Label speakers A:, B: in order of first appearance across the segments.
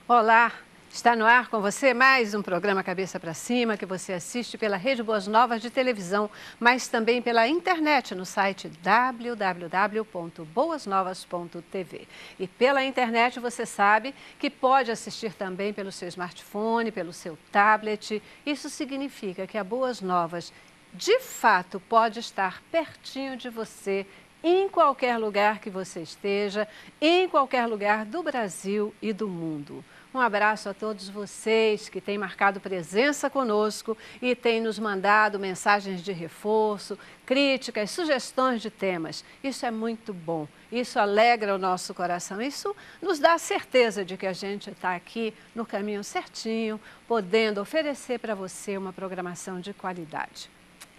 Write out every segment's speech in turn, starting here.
A: Olá, está no ar com você mais um programa Cabeça para Cima que você assiste pela Rede Boas Novas de televisão, mas também pela internet no site www.boasnovas.tv. E pela internet você sabe que pode assistir também pelo seu smartphone, pelo seu tablet. Isso significa que a Boas Novas de fato pode estar pertinho de você em qualquer lugar que você esteja, em qualquer lugar do Brasil e do mundo. Um abraço a todos vocês que têm marcado presença conosco e têm nos mandado mensagens de reforço, críticas, sugestões de temas. Isso é muito bom, isso alegra o nosso coração, isso nos dá a certeza de que a gente está aqui no caminho certinho, podendo oferecer para você uma programação de qualidade.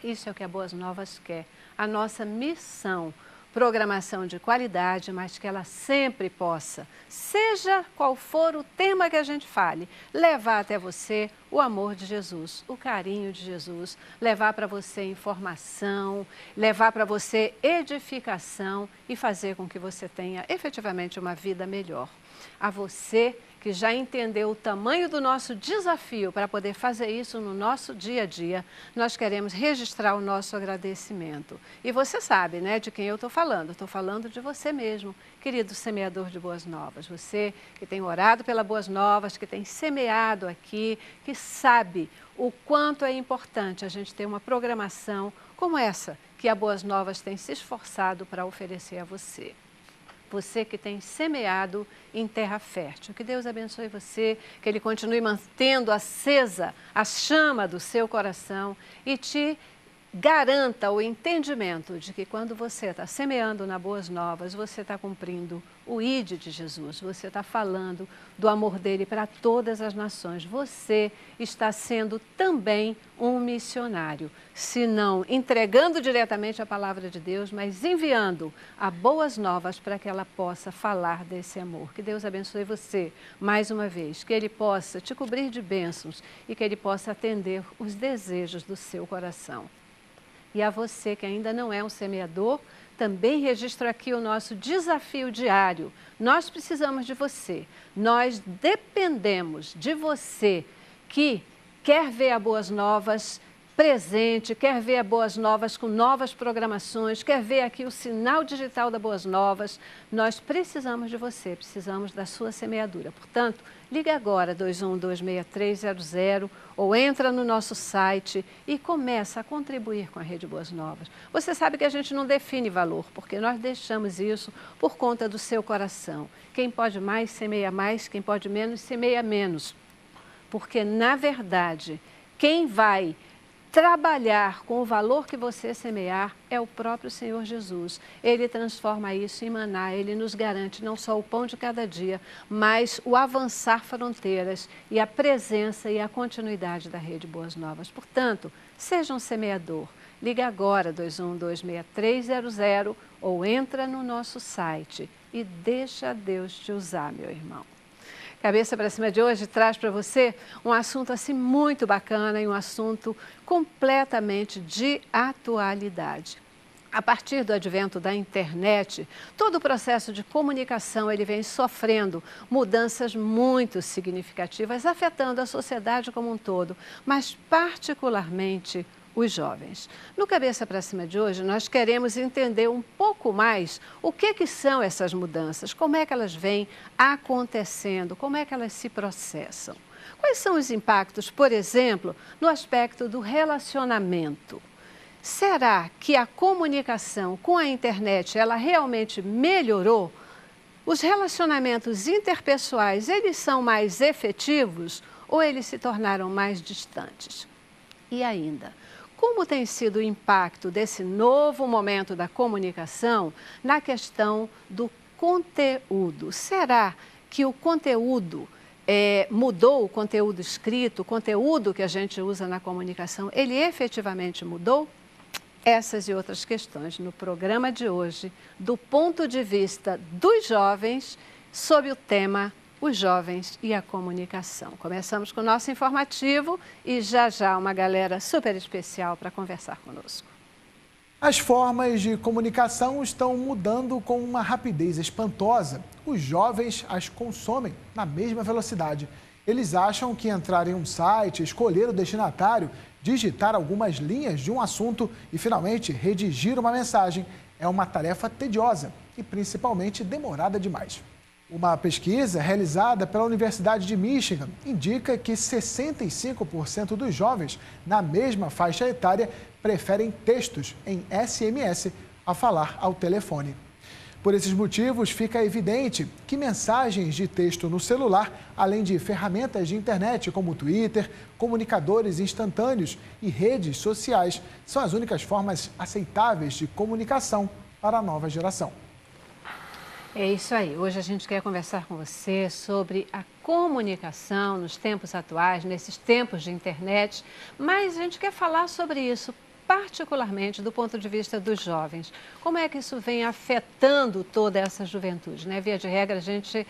A: Isso é o que a Boas Novas quer, a nossa missão. Programação de qualidade, mas que ela sempre possa, seja qual for o tema que a gente fale, levar até você o amor de Jesus, o carinho de Jesus, levar para você informação, levar para você edificação e fazer com que você tenha efetivamente uma vida melhor. A você que já entendeu o tamanho do nosso desafio para poder fazer isso no nosso dia a dia, nós queremos registrar o nosso agradecimento. E você sabe, né, de quem eu estou falando? Estou falando de você mesmo, querido semeador de Boas Novas. Você que tem orado pela Boas Novas, que tem semeado aqui, que sabe o quanto é importante a gente ter uma programação como essa que a Boas Novas tem se esforçado para oferecer a você. Você que tem semeado em terra fértil. Que Deus abençoe você, que Ele continue mantendo acesa a chama do seu coração e te garanta o entendimento de que quando você está semeando na Boas Novas, você está cumprindo o ID de Jesus, você está falando do amor dele para todas as nações. Você está sendo também um missionário, se não entregando diretamente a palavra de Deus, mas enviando a Boas Novas para que ela possa falar desse amor. Que Deus abençoe você mais uma vez, que Ele possa te cobrir de bênçãos e que Ele possa atender os desejos do seu coração. E a você que ainda não é um semeador, também registro aqui o nosso desafio diário. Nós precisamos de você, nós dependemos de você que quer ver a Boas Novas presente, quer ver a Boas Novas com novas programações, quer ver aqui o sinal digital da Boas Novas. Nós precisamos de você, precisamos da sua semeadura. Portanto, liga agora 2126300 ou entra no nosso site e começa a contribuir com a Rede Boas Novas. Você sabe que a gente não define valor, porque nós deixamos isso por conta do seu coração. Quem pode mais, semeia mais, quem pode menos, semeia menos. Porque, na verdade, quem vai trabalhar com o valor que você semear é o próprio Senhor Jesus. Ele transforma isso em maná, Ele nos garante não só o pão de cada dia, mas o avançar fronteiras e a presença e a continuidade da Rede Boas Novas. Portanto, seja um semeador. Liga agora 2126300 ou entra no nosso site e deixa Deus te usar, meu irmão. Cabeça para Cima de hoje traz para você um assunto assim muito bacana e um assunto completamente de atualidade. A partir do advento da internet, todo o processo de comunicação ele vem sofrendo mudanças muito significativas, afetando a sociedade como um todo, mas particularmente os jovens. No Cabeça para Cima de hoje, nós queremos entender um pouco mais o que são essas mudanças, como é que elas vêm acontecendo, como é que elas se processam. Quais são os impactos, por exemplo, no aspecto do relacionamento? Será que a comunicação com a internet, ela realmente melhorou? Os relacionamentos interpessoais, eles são mais efetivos ou eles se tornaram mais distantes? E ainda, como tem sido o impacto desse novo momento da comunicação na questão do conteúdo? Será que o conteúdo mudou, o conteúdo escrito, o conteúdo que a gente usa na comunicação, ele efetivamente mudou? Essas e outras questões no programa de hoje, do ponto de vista dos jovens, sob o tema os jovens e a comunicação. Começamos com o nosso informativo e já uma galera super especial para conversar conosco.
B: As formas de comunicação estão mudando com uma rapidez espantosa. Os jovens as consomem na mesma velocidade. Eles acham que entrar em um site, escolher o destinatário, digitar algumas linhas de um assunto e, finalmente, redigir uma mensagem é uma tarefa tediosa e, principalmente, demorada demais. Uma pesquisa realizada pela Universidade de Michigan indica que 65% dos jovens na mesma faixa etária preferem textos em SMS a falar ao telefone. Por esses motivos, fica evidente que mensagens de texto no celular, além de ferramentas de internet como Twitter, comunicadores instantâneos e redes sociais, são as únicas formas aceitáveis de comunicação para a nova geração.
A: É isso aí. Hoje a gente quer conversar com você sobre a comunicação nos tempos atuais, nesses tempos de internet, mas a gente quer falar sobre isso particularmente do ponto de vista dos jovens. Como é que isso vem afetando toda essa juventude, né? Via de regra, a gente,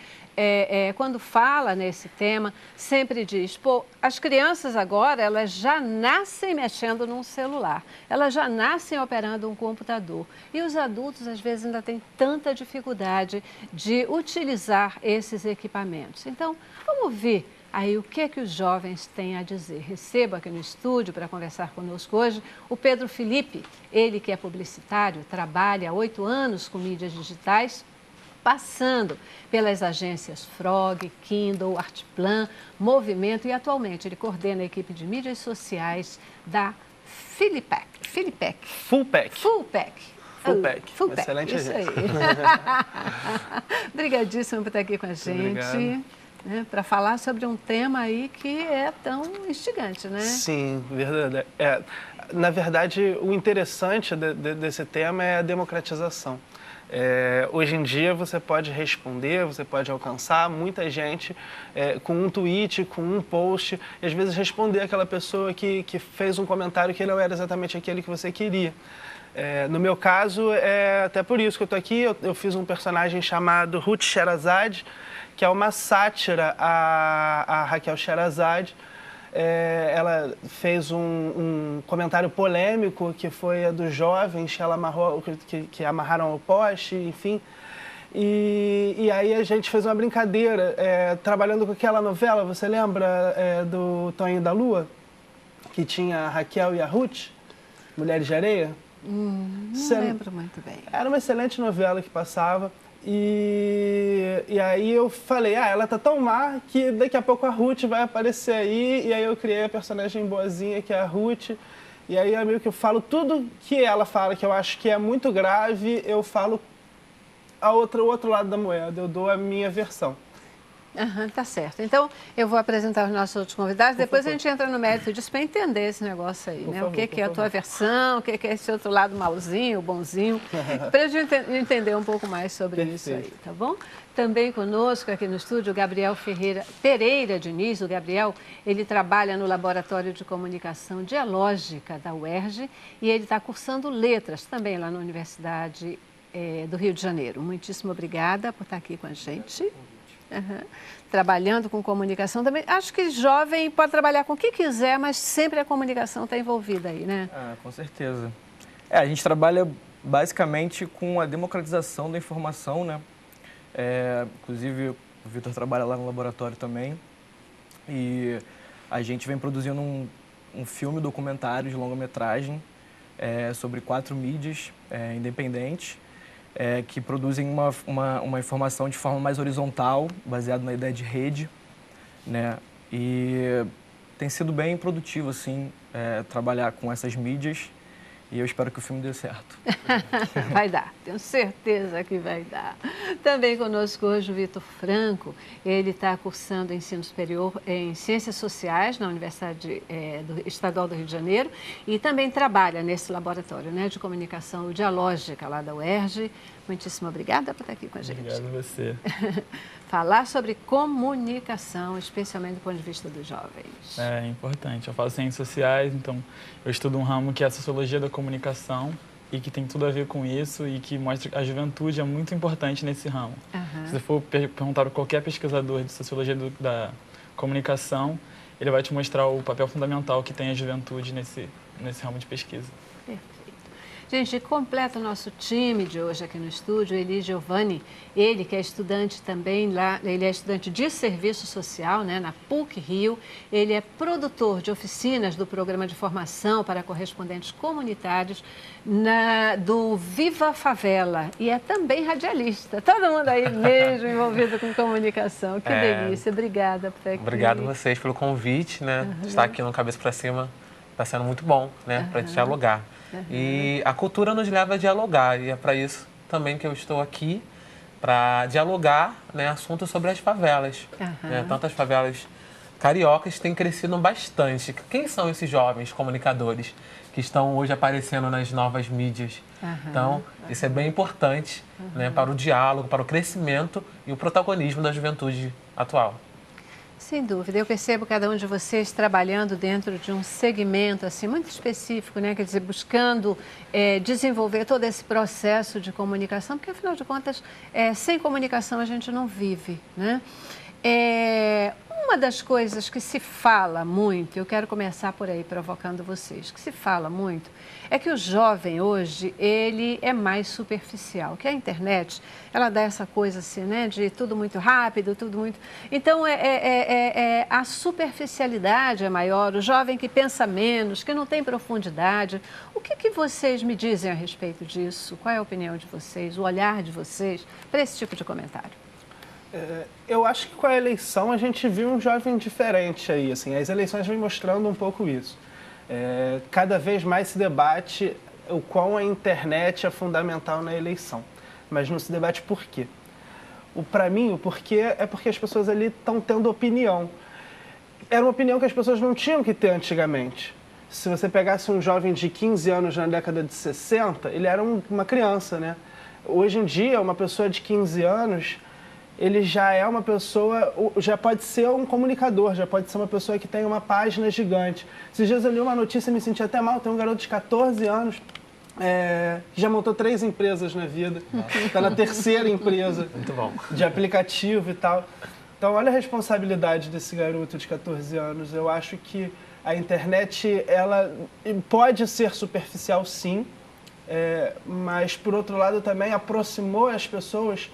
A: quando fala nesse tema, sempre diz, pô, as crianças agora, elas já nascem mexendo num celular, elas já nascem operando um computador. E os adultos, às vezes, ainda têm tanta dificuldade de utilizar esses equipamentos. Então, vamos ver aí o que é que os jovens têm a dizer. Recebo aqui no estúdio para conversar conosco hoje o Pedro Felipe, ele que é publicitário, trabalha há 8 anos com mídias digitais, passando pelas agências Frog, Kindle, Artplan, Movimento e atualmente ele coordena a equipe de mídias sociais da Filipec.
C: Fullpack.
A: Excelente isso aí. Obrigadíssimo por estar aqui com a gente.
C: Obrigado.
A: Né, para falar sobre um tema aí que é tão instigante, né?
C: Sim, verdade. Na verdade, o interessante desse tema é a democratização. Hoje em dia você pode responder, você pode alcançar muita gente com um tweet, com um post, e às vezes responder aquela pessoa que fez um comentário que não era exatamente aquele que você queria. No meu caso, é até por isso que eu estou aqui, eu fiz um personagem chamado Ruth Sherazade, que é uma sátira a Raquel Sherazade. Ela fez um comentário polêmico, que foi a dos jovens que amarraram ao poste, enfim. E aí a gente fez uma brincadeira, trabalhando com aquela novela, você lembra do Tonho da Lua? Que tinha a Raquel e a Ruth, Mulheres de Areia?
A: Não lembro muito bem.
C: Era uma excelente novela que passava. E aí eu falei, ela tá tão má que daqui a pouco a Ruth vai aparecer aí. E aí eu criei a personagem boazinha, que é a Ruth. E aí é meio que eu falo tudo que ela fala, que eu acho que é muito grave, eu falo o outro lado da moeda, eu dou a minha versão.
A: Tá certo. Então, eu vou apresentar os nossos outros convidados, depois a gente entra no mérito disso para entender esse negócio aí, né? O que é a tua versão, o que é esse outro lado malzinho, bonzinho, para a gente entender um pouco mais sobre isso aí, tá bom? Também conosco aqui no estúdio o Gabriel Pereira Diniz. O Gabriel, ele trabalha no Laboratório de Comunicação Dialógica da UERJ e ele está cursando letras também lá na Universidade do Rio de Janeiro. Muitíssimo obrigada por estar aqui com a gente. Trabalhando com comunicação também. Acho que jovem pode trabalhar com o que quiser, mas sempre a comunicação está envolvida aí, né?
D: Com certeza. A gente trabalha basicamente com a democratização da informação, né? Inclusive, o Vitor trabalha lá no laboratório também. E a gente vem produzindo um filme documentário de longa-metragem sobre 4 mídias independentes, que produzem uma informação de forma mais horizontal, baseada na ideia de rede, né? E tem sido bem produtivo, assim, trabalhar com essas mídias, e eu espero que o filme dê certo.
A: Vai dar, tenho certeza que vai dar. Também conosco hoje o Vitor Franco, ele está cursando ensino superior em Ciências Sociais na Universidade Estadual do Rio de Janeiro e também trabalha nesse laboratório, né, de comunicação dialógica lá da UERJ. Muitíssimo obrigada por estar aqui com a gente.
E: Obrigado a você.
A: Falar sobre comunicação, especialmente do ponto de vista dos jovens.
E: É importante. Eu faço ciências sociais, então eu estudo um ramo que é a sociologia da comunicação e que tem tudo a ver com isso e que mostra que a juventude é muito importante nesse ramo. Se você for perguntar para qualquer pesquisador de sociologia da comunicação, ele vai te mostrar o papel fundamental que tem a juventude nesse ramo de pesquisa.
A: Perfeito. Gente, completa o nosso time de hoje aqui no estúdio, Eli Giovanni, ele que é estudante também lá, ele é estudante de serviço social, né, na PUC Rio, ele é produtor de oficinas do programa de formação para correspondentes comunitários do Viva Favela e é também radialista, todo mundo aí mesmo envolvido com comunicação, que delícia, obrigada por estar aqui.
F: Obrigado a vocês pelo convite, né, estar aqui no Cabeça para Cima está sendo muito bom, né, para dialogar. E a cultura nos leva a dialogar e é para isso também que eu estou aqui, para dialogar, né, assuntos sobre as favelas. Né, tantas favelas cariocas têm crescido bastante. Quem são esses jovens comunicadores que estão hoje aparecendo nas novas mídias? Então, isso é bem importante, né, para o diálogo, para o crescimento e o protagonismo da juventude atual.
A: Sem dúvida, eu percebo cada um de vocês trabalhando dentro de um segmento assim muito específico, né? Quer dizer, buscando desenvolver todo esse processo de comunicação, porque afinal de contas, sem comunicação a gente não vive, né? Uma das coisas que se fala muito, eu quero começar por aí provocando vocês, que se fala muito, é que o jovem hoje, ele é mais superficial, que a internet, ela dá essa coisa assim, né, de tudo muito rápido, tudo muito... Então, a superficialidade é maior, o jovem que pensa menos, que não tem profundidade. O que vocês me dizem a respeito disso? Qual é a opinião de vocês, o olhar de vocês para esse tipo de comentário?
C: Eu acho que com a eleição a gente viu um jovem diferente aí, assim, as eleições vêm mostrando um pouco isso. Cada vez mais se debate o quão a internet é fundamental na eleição, mas não se debate por quê. Para mim, o porquê é porque as pessoas ali estão tendo opinião. Era uma opinião que as pessoas não tinham que ter antigamente. Se você pegasse um jovem de 15 anos na década de 60, ele era uma criança, né? Hoje em dia, uma pessoa de 15 anos... ele já é uma pessoa, já pode ser um comunicador, já pode ser uma pessoa que tem uma página gigante. Esses dias eu li uma notícia e me senti até mal, tem um garoto de 14 anos que já montou 3 empresas na vida, está na 3ª empresa de aplicativo e tal. Então, olha a responsabilidade desse garoto de 14 anos. Eu acho que a internet, ela pode ser superficial, sim, mas, por outro lado, também aproximou as pessoas.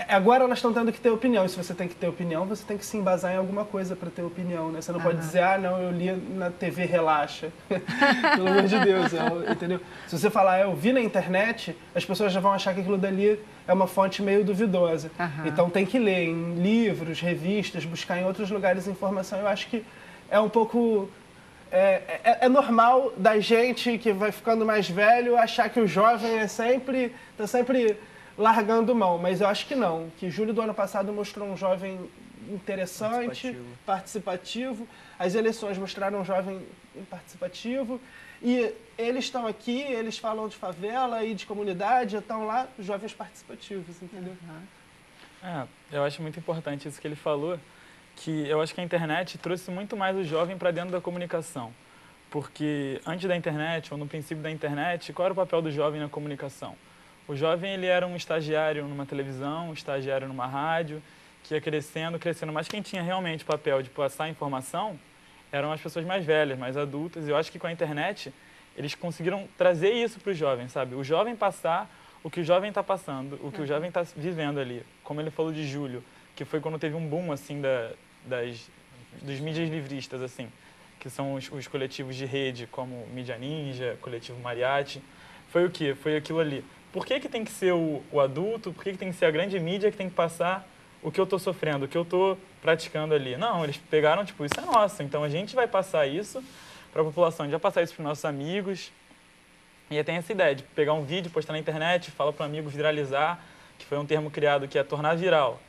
C: Agora elas estão tendo que ter opinião, e se você tem que ter opinião, você tem que se embasar em alguma coisa para ter opinião, né? Você não pode dizer, não, eu li na TV Relaxa. Pelo amor de Deus, entendeu? Se você falar, eu vi na internet, as pessoas já vão achar que aquilo dali é uma fonte meio duvidosa. Então tem que ler em livros, revistas, buscar em outros lugares informação. Eu acho que é um pouco... É normal da gente que vai ficando mais velho achar que o jovem está sempre largando mão, mas eu acho que não, que julho do ano passado mostrou um jovem interessante, participativo. As eleições mostraram um jovem participativo e eles estão aqui, eles falam de favela e de comunidade, estão lá jovens participativos, entendeu?
E: Eu acho muito importante isso que ele falou, que eu acho que a internet trouxe muito mais o jovem para dentro da comunicação, porque antes da internet, ou no princípio da internet, qual era o papel do jovem na comunicação? O jovem, ele era um estagiário numa televisão, um estagiário numa rádio, que ia crescendo, mas quem tinha realmente o papel de passar informação eram as pessoas mais velhas, mais adultas. E eu acho que com a internet, eles conseguiram trazer isso para o jovem, sabe? O jovem passar o que o jovem está passando, o que o jovem está vivendo ali. Como ele falou de julho, que foi quando teve um boom, assim, dos mídias livristas, assim, que são os coletivos de rede, como Mídia Ninja, Coletivo Mariachi. Foi o quê? Foi aquilo ali. Por que tem que ser o adulto, por que tem que ser a grande mídia que tem que passar o que eu estou sofrendo, o que eu estou praticando ali? Não, eles pegaram, tipo, isso é nosso, então a gente vai passar isso para a população, a gente vai passar isso para os nossos amigos. E tem essa ideia de pegar um vídeo, postar na internet, falar para um amigo viralizar, que foi um termo criado que é tornar viral,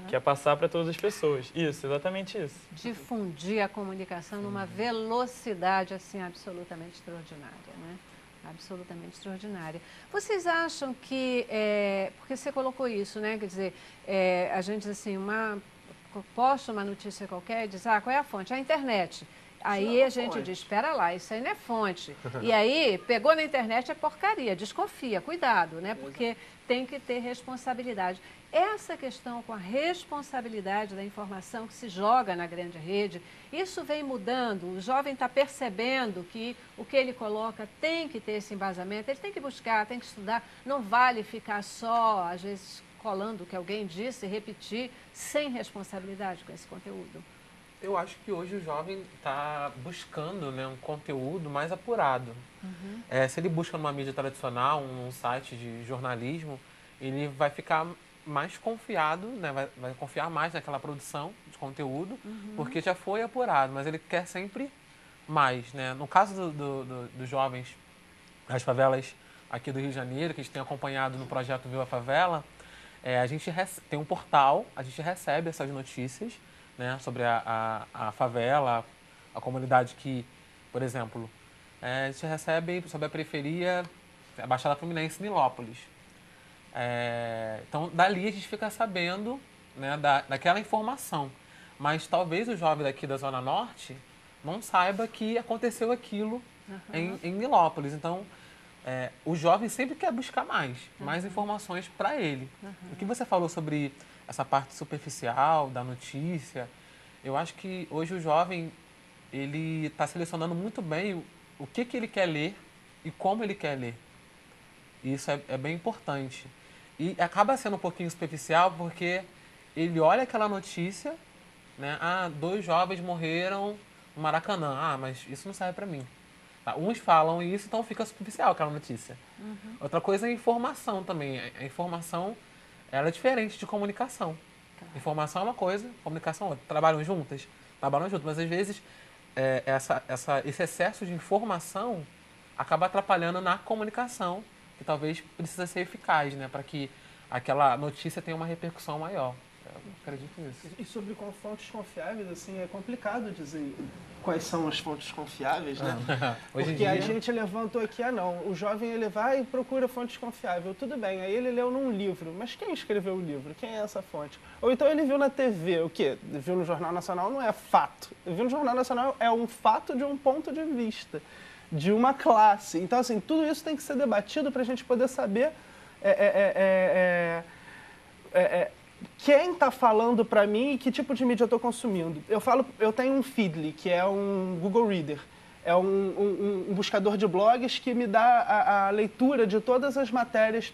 E: que é passar para todas as pessoas. Isso, exatamente isso.
A: Difundir a comunicação numa velocidade, assim, absolutamente extraordinária, né? Absolutamente extraordinária. Vocês acham que, porque você colocou isso, né? Quer dizer, a gente diz assim, posta uma notícia qualquer e diz, qual é a fonte? A internet. Aí a gente diz, espera lá, isso aí não é fonte. E aí, pegou na internet é porcaria, desconfia, cuidado, né? Porque tem que ter responsabilidade. Essa questão com a responsabilidade da informação que se joga na grande rede, isso vem mudando, o jovem está percebendo que o que ele coloca tem que ter esse embasamento, ele tem que buscar, tem que estudar, não vale ficar só, às vezes, colando o que alguém disse, repetir, sem responsabilidade com esse conteúdo.
F: Eu acho que hoje o jovem está buscando, né, um conteúdo mais apurado. Se ele busca numa mídia tradicional, num site de jornalismo, ele vai ficar mais confiado, né, vai confiar mais naquela produção de conteúdo, porque já foi apurado, mas ele quer sempre mais, né? No caso dos jovens das favelas aqui do Rio de Janeiro, que a gente tem acompanhado no projeto Viva a Favela, a gente tem um portal, a gente recebe essas notícias, né, sobre a favela, a comunidade que, por exemplo, a gente recebe sobre a periferia, a Baixada Fluminense, Nilópolis. Então, dali a gente fica sabendo, né, daquela informação. Mas talvez o jovem daqui da Zona Norte não saiba que aconteceu aquilo em Nilópolis. Então, o jovem sempre quer buscar mais informações para ele. O que você falou sobre essa parte superficial da notícia, eu acho que hoje o jovem ele está selecionando muito bem o que ele quer ler e como ele quer ler. E isso é bem importante. E acaba sendo um pouquinho superficial porque ele olha aquela notícia, né? 2 jovens morreram no Maracanã. Mas isso não serve para mim. Tá? Uns falam isso, então fica superficial aquela notícia. Outra coisa é informação também. A informação ela é diferente de comunicação. Claro. Informação é uma coisa, comunicação é outra. Trabalham juntas, mas às vezes esse excesso de informação acaba atrapalhando na comunicação, que talvez precisa ser eficaz, né, para que aquela notícia tenha uma repercussão maior. Eu acredito nisso.
C: E sobre fontes confiáveis, assim, é complicado dizer quais são as fontes confiáveis, né? Porque a gente levantou aqui, o jovem ele vai e procura fontes confiáveis, tudo bem, aí ele leu num livro, mas quem escreveu o livro? Quem é essa fonte? Ou então ele viu na TV, o quê? Viu no Jornal Nacional não é fato. Viu no Jornal Nacional é um fato de um ponto de vista, de uma classe. Então, assim, tudo isso tem que ser debatido para a gente poder saber quem está falando para mim e que tipo de mídia eu estou consumindo. Eu tenho um Feedly, que é um Google Reader. É um buscador de blogs que me dá a leitura de todas as matérias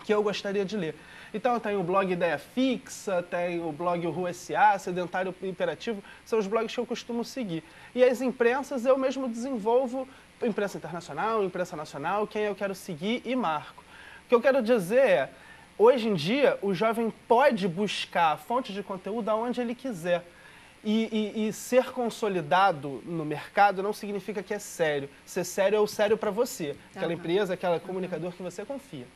C: que eu gostaria de ler. Então, eu tenho o blog Ideia Fixa, tenho o blog Rua SA, Sedentário Imperativo, são os blogs que eu costumo seguir. E as imprensas eu mesmo desenvolvo, imprensa internacional, imprensa nacional, quem eu quero seguir e marco. O que eu quero dizer hoje em dia, o jovem pode buscar fonte de conteúdo aonde ele quiser. E ser consolidado no mercado não significa que é sério. Ser sério é o sério para você, aquela empresa, aquele comunicador que você confia.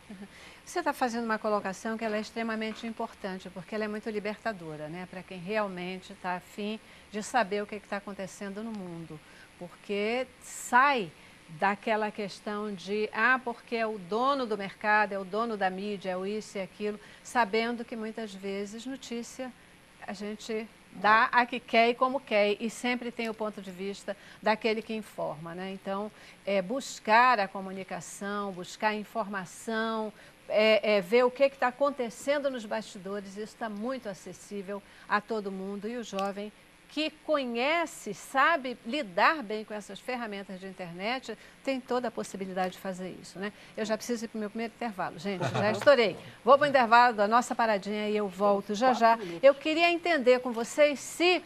A: Você está fazendo uma colocação que ela é extremamente importante, porque ela é muito libertadora, né? Para quem realmente está afim de saber o que está acontecendo no mundo. Porque sai daquela questão de, porque é o dono do mercado, é o dono da mídia, é o isso e aquilo, sabendo que muitas vezes notícia a gente dá a que quer e como quer, e sempre tem o ponto de vista daquele que informa, né? Então, buscar a comunicação, buscar a informação, ver o que está acontecendo nos bastidores, isso está muito acessível a todo mundo, e o jovem que conhece, sabe lidar bem com essas ferramentas de internet, tem toda a possibilidade de fazer isso, né? Eu já preciso ir para o meu primeiro intervalo, gente, já estourei. Vou para o intervalo da nossa paradinha e eu volto já. Eu queria entender com vocês se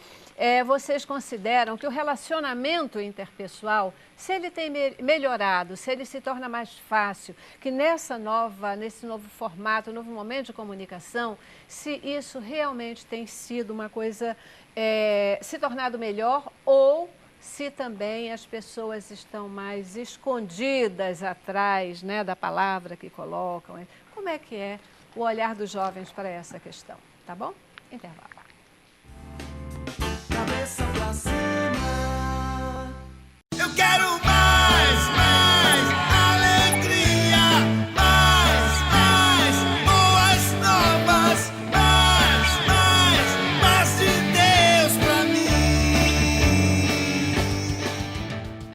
A: vocês consideram que o relacionamento interpessoal, se ele tem melhorado, se ele se torna mais fácil, que nesse novo formato, novo momento de comunicação, se isso realmente tem sido uma coisa, se tornado melhor, ou se também as pessoas estão mais escondidas atrás, né, da palavra que colocam. Como é que é o olhar dos jovens para essa questão? Tá bom? Intervalo.
G: Cabeça pra cima. Eu quero